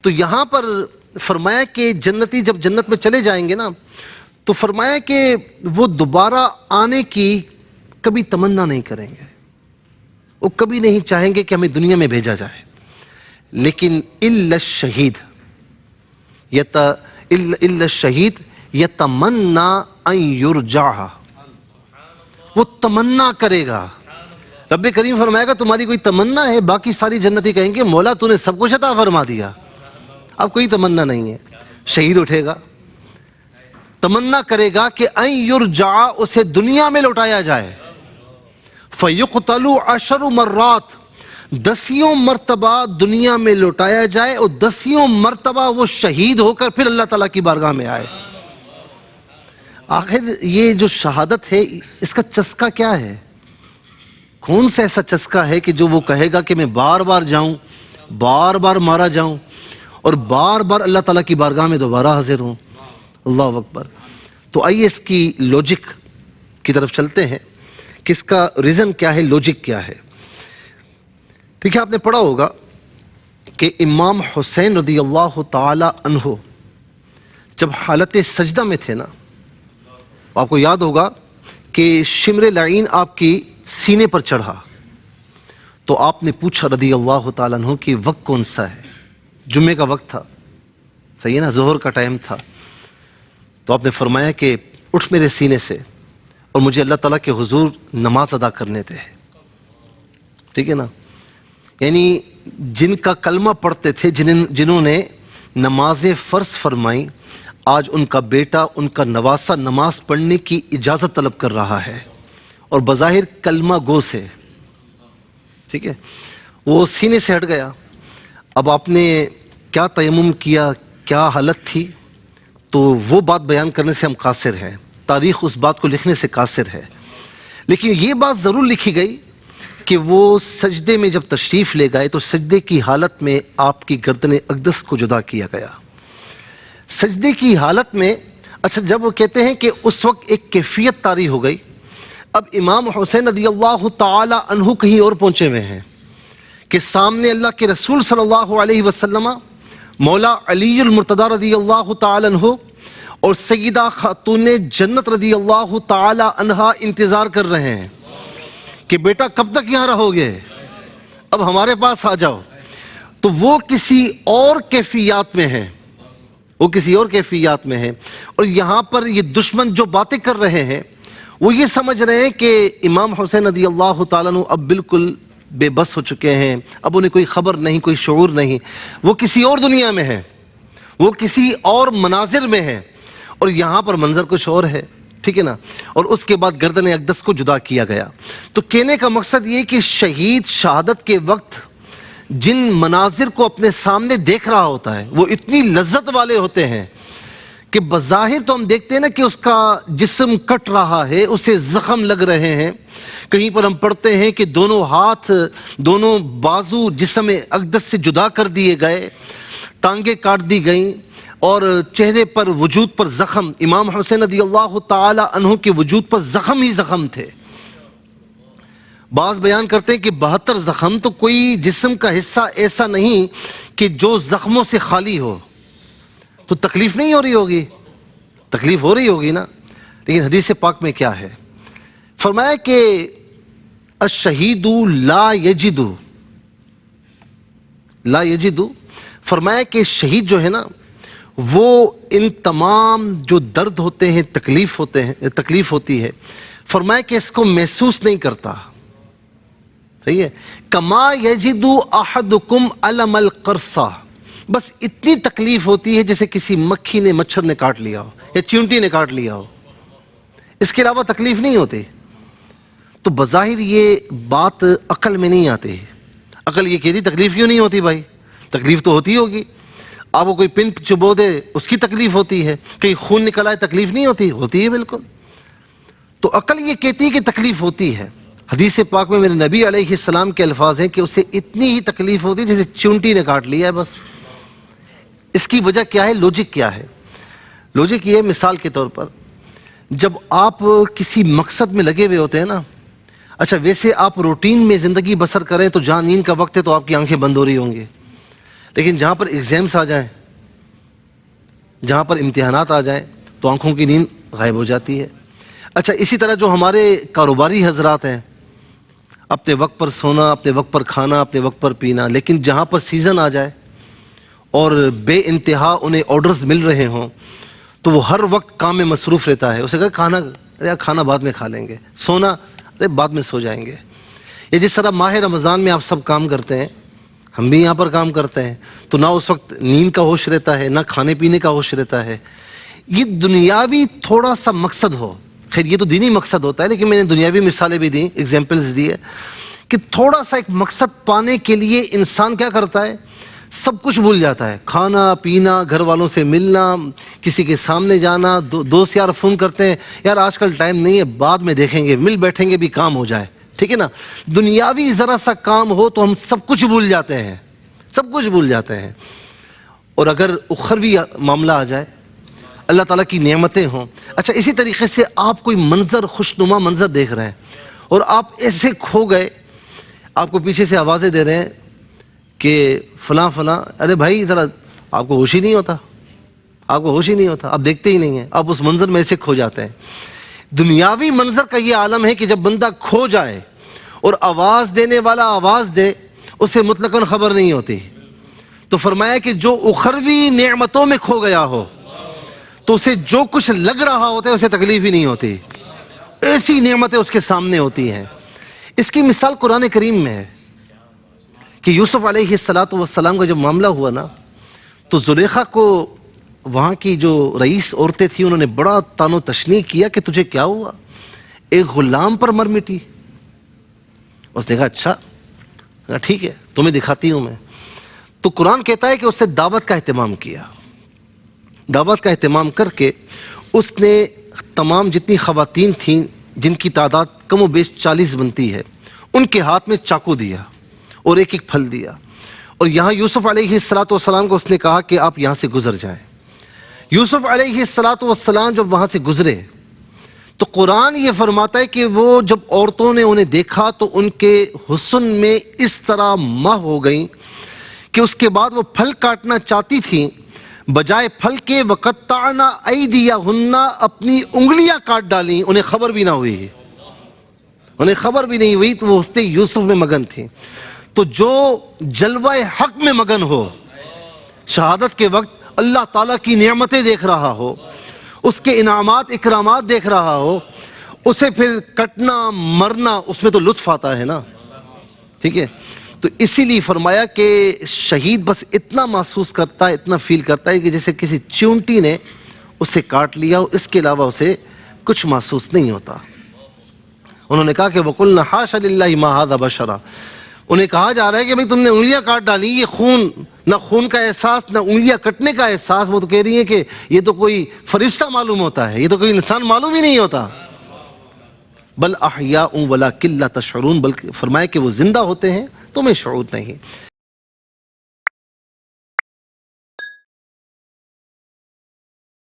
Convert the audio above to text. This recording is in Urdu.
تو یہاں پر فرمایا کہ جنتی جب جنت میں چلے جائیں گے نا تو فرمایا کہ وہ دوبارہ آنے کی کبھی تمنا نہیں کریں گے، وہ کبھی نہیں چاہیں گے کہ ہمیں دنیا میں بھیجا جائے، لیکن الا الشہید یتمنا ان یرجع، وہ تمنا کرے گا۔ رب کریم فرمائے گا تمہاری کوئی تمنا ہے؟ باقی ساری جنتی کہیں گے مولا تو نے سب کچھ عطا فرما دیا، اب کوئی تمنا نہیں ہے۔ شہید اٹھے گا، تمنا کرے گا کہ ان یرجع، اسے دنیا میں لوٹایا جائے، فیقتل 10 مرات، 10 مرتبہ دنیا میں لوٹایا جائے، اور 10 مرتبہ وہ شہید ہو کر پھر اللہ تعالیٰ کی بارگاہ میں آئے۔ آخر یہ جو شہادت ہے اس کا چسکا کیا ہے؟ کون سا ایسا چسکا ہے کہ جو وہ کہے گا کہ میں بار بار جاؤں، بار بار مارا جاؤں، اور بار بار اللہ تعالیٰ کی بارگاہ میں دوبارہ حاضر ہوں؟ اللہ اکبر۔ تو آئیے اس کی لوجک کی طرف چلتے ہیں کہ اس کا ریزن کیا ہے، لوجک کیا ہے۔ دیکھیں آپ نے پڑھا ہوگا کہ امام حسین رضی اللہ تعالی عنہ جب حالت سجدہ میں تھے نا، آپ کو یاد ہوگا کہ شمر لعین آپ کی سینے پر چڑھا، تو آپ نے پوچھا رضی اللہ تعالیٰ عنہ کہ وقت کون سا ہے؟ جمعے کا وقت تھا، صحیح ہے نا، ظہر کا ٹائم تھا۔ تو آپ نے فرمایا کہ اٹھ میرے سینے سے اور مجھے اللہ تعالیٰ کے حضور نماز ادا کرنے دے، ٹھیک ہے نا۔ یعنی جن کا کلمہ پڑھتے تھے، جنہوں نے نماز فرض فرمائی، آج ان کا بیٹا، ان کا نواسہ نماز پڑھنے کی اجازت طلب کر رہا ہے، اور بظاہر کلمہ گو سے، ٹھیک ہے، وہ سینے سے ہٹ گیا۔ اب آپ نے کیا تیمم کیا، کیا حالت تھی، تو وہ بات بیان کرنے سے ہم قاصر ہیں، تاریخ اس بات کو لکھنے سے قاصر ہے، لیکن یہ بات ضرور لکھی گئی کہ وہ سجدے میں جب تشریف لے گئے تو سجدے کی حالت میں آپ کی گردن اقدس کو جدا کیا گیا۔ سجدے کی حالت میں، اچھا جب وہ کہتے ہیں کہ اس وقت ایک کیفیت طاری ہو گئی، اب امام حسین رضی اللہ تعالی عنہ کہیں اور پہنچے ہوئے ہیں کہ سامنے اللہ کے رسول صلی اللہ علیہ وسلم، مولا علی المرتضی رضی اللہ تعالی عنہ اور سیدہ خاتون جنت رضی اللہ تعالی عنہا انتظار کر رہے ہیں کہ بیٹا کب تک یہاں رہو گے، اب ہمارے پاس آ جاؤ۔ تو وہ کسی اور کیفیات میں ہیں، وہ کسی اور کیفیات میں ہیں، اور یہاں پر یہ دشمن جو باتیں کر رہے ہیں وہ یہ سمجھ رہے ہیں کہ امام حسین رضی اللہ تعالیٰ عنہ اب بالکل بے بس ہو چکے ہیں، اب انہیں کوئی خبر نہیں، کوئی شعور نہیں، وہ کسی اور دنیا میں ہیں، وہ کسی اور مناظر میں ہیں، اور یہاں پر منظر کچھ اور ہے، ٹھیک ہے نا۔ اور اس کے بعد گردن اقدس کو جدا کیا گیا۔ تو کہنے کا مقصد یہ کہ شہید شہادت کے وقت جن مناظر کو اپنے سامنے دیکھ رہا ہوتا ہے وہ اتنی لذت والے ہوتے ہیں کہ بظاہر تو ہم دیکھتے ہیں نا کہ اس کا جسم کٹ رہا ہے، اسے زخم لگ رہے ہیں، کہیں پر ہم پڑھتے ہیں کہ دونوں ہاتھ، دونوں بازو جسم اقدس سے جدا کر دیے گئے، ٹانگیں کاٹ دی گئیں، اور چہرے پر، وجود پر زخم۔ امام حسین رضی اللہ تعالی عنہ کے وجود پر زخم ہی زخم تھے۔ بعض بیان کرتے ہیں کہ 72 زخم، تو کوئی جسم کا حصہ ایسا نہیں کہ جو زخموں سے خالی ہو، تو تکلیف نہیں ہو رہی ہوگی، تکلیف ہو رہی ہوگی نا۔ لیکن حدیث پاک میں کیا ہے؟ فرمایا کہ الشہید لا یجد، فرمایا کہ شہید جو ہے نا وہ ان تمام جو درد ہوتے ہیں، تکلیف ہوتی ہے، فرمایا کہ اس کو محسوس نہیں کرتا، صحیح ہے، کما یجد احدکم الم القرصہ، بس اتنی تکلیف ہوتی ہے جیسے کسی مکھی نے، مچھر نے کاٹ لیا ہو یا چیونٹی نے کاٹ لیا ہو، اس کے علاوہ تکلیف نہیں ہوتی۔ تو بظاہر یہ بات عقل میں نہیں آتی، عقل یہ کہتی تکلیف کیوں نہیں ہوتی بھائی، تکلیف تو ہوتی ہوگی، آپ کو کوئی پن چبو دے اس کی تکلیف ہوتی ہے، کہیں خون نکل آئے تکلیف نہیں ہوتی، ہوتی ہے بالکل۔ تو عقل یہ کہتی ہے کہ تکلیف ہوتی ہے۔ حدیث پاک میں میرے نبی علیہ السلام کے الفاظ ہیں کہ اسے اتنی ہی تکلیف ہوتی ہے جیسے چیونٹی نے کاٹ لیا ہے بس۔ اس کی وجہ کیا ہے؟ لوجک کیا ہے؟ لوجک یہ ہے، مثال کے طور پر جب آپ کسی مقصد میں لگے ہوئے ہوتے ہیں نا، اچھا ویسے آپ روٹین میں زندگی بسر کریں تو جہاں نیند کا وقت ہے تو آپ کی آنکھیں بند ہو رہی ہوں گی، لیکن جہاں پر ایگزامس آ جائیں، جہاں پر امتحانات آ جائیں تو آنکھوں کی نیند غائب ہو جاتی ہے۔ اچھا، اسی طرح جو ہمارے کاروباری حضرات ہیں، اپنے وقت پر سونا، اپنے وقت پر کھانا، اپنے وقت پر پینا، لیکن جہاں پر سیزن آ جائے اور بے انتہا انہیں آرڈرز مل رہے ہوں تو وہ ہر وقت کام میں مصروف رہتا ہے۔ اسے کہا کھانا بعد میں کھا لیں گے، سونا بعد میں سو جائیں گے۔ یہ جس طرح ماہ رمضان میں آپ سب کام کرتے ہیں، ہم بھی یہاں پر کام کرتے ہیں، تو نہ اس وقت نیند کا ہوش رہتا ہے، نہ کھانے پینے کا ہوش رہتا ہے۔ یہ دنیاوی تھوڑا سا مقصد ہو، خیر یہ تو دینی مقصد ہوتا ہے، لیکن میں نے دنیاوی مثالیں بھی دیں، ایگزامپلز دی ہے کہ تھوڑا سا ایک مقصد پانے کے لیے انسان کیا کرتا ہے، سب کچھ بھول جاتا ہے، کھانا پینا، گھر والوں سے ملنا، کسی کے سامنے جانا۔ دوست یار فون کرتے ہیں، یار آج کل ٹائم نہیں ہے، بعد میں دیکھیں گے، مل بیٹھیں گے بھی کام ہو جائے، ٹھیک ہے نا۔ دنیاوی ذرا سا کام ہو تو ہم سب کچھ بھول جاتے ہیں، سب کچھ بھول جاتے ہیں۔ اور اگر اخروی معاملہ آ جائے، اللہ تعالیٰ کی نعمتیں ہوں، اچھا اسی طریقے سے آپ کوئی منظر، خوشنما منظر دیکھ رہے ہیں اور آپ ایسے کھو گئے، آپ کو پیچھے سے آوازیں دے رہے ہیں کہ فلاں فلاں، ارے بھائی ذرا، آپ کو ہوش ہی نہیں ہوتا، آپ کو ہوش ہی نہیں ہوتا، آپ دیکھتے ہی نہیں ہیں، آپ اس منظر میں ایسے کھو جاتے ہیں۔ دنیاوی منظر کا یہ عالم ہے کہ جب بندہ کھو جائے اور آواز دینے والا آواز دے، اسے مطلقاً خبر نہیں ہوتی۔ تو فرمایا کہ جو اخروی نعمتوں میں کھو گیا ہو تو اسے جو کچھ لگ رہا ہوتا ہے اسے تکلیف ہی نہیں ہوتی، ایسی نعمتیں اس کے سامنے ہوتی ہیں۔ اس کی مثال قرآن کریم میں ہے کہ یوسف علیہ السلام کا جب معاملہ ہوا نا تو زلیخا کو وہاں کی جو رئیس عورتیں تھیں انہوں نے بڑا تان و تشنیع کیا کہ تجھے کیا ہوا، ایک غلام پر مر مٹی۔ اس نے کہا اچھا ٹھیک ہے، تمہیں دکھاتی ہوں میں۔ تو قرآن کہتا ہے کہ اس سے دعوت کا اہتمام کیا، دعوت کا اہتمام کر کے اس نے تمام جتنی خواتین تھیں جن کی تعداد کم و بیش 40 بنتی ہے، ان کے ہاتھ میں چاقو دیا اور ایک ایک پھل دیا، اور یہاں یوسف علیہ السلام کو اس نے کہا کہ آپ یہاں سے گزر جائیں۔ یوسف علیہ السلام جب وہاں سے گزرے تو قرآن یہ فرماتا ہے کہ وہ جب عورتوں نے انہیں دیکھا تو ان کے حسن میں اس طرح مہ ہو گئیں کہ اس کے بعد وہ پھل کاٹنا چاہتی تھیں، بجائے پھل کے وَقَطَّعْنَا أَيْدِيَهُنَّ اپنی انگلیاں کاٹ ڈالیں، انہیں خبر بھی نہ ہوئی، انہیں خبر بھی نہیں ہوئی، تو وہ حسن یوسف میں مگن تھیں۔ تو جو جلوہ حق میں مگن ہو، شہادت کے وقت اللہ تعالیٰ کی نعمتیں دیکھ رہا ہو، اس کے انعامات اکرامات دیکھ رہا ہو، اسے پھر کٹنا مرنا اس میں تو لطف آتا ہے نا، ٹھیک ہے۔ تو اسی لیے فرمایا کہ شہید بس اتنا محسوس کرتا ہے، اتنا فیل کرتا ہے کہ جیسے کسی چونٹی نے اسے کاٹ لیا، اس کے علاوہ اسے کچھ محسوس نہیں ہوتا۔ انہوں نے کہا کہ وَقُلْنَا حَاشَ لِلَّهِ مَا هَذَا بَشَرًا، انہیں کہا جا رہا ہے کہ بھئی تم نے انگلیاں کاٹ ڈالی، یہ خون، نہ خون کا احساس نہ انگلیاں کٹنے کا احساس۔ وہ تو کہہ رہی ہیں کہ یہ تو کوئی فرشتہ معلوم ہوتا ہے، یہ تو کوئی انسان معلوم ہی نہیں ہوتا۔ بل احیاء ولکن لا تشعرون، بلکہ فرمایا کہ وہ زندہ ہوتے ہیں تمہیں شعور نہیں۔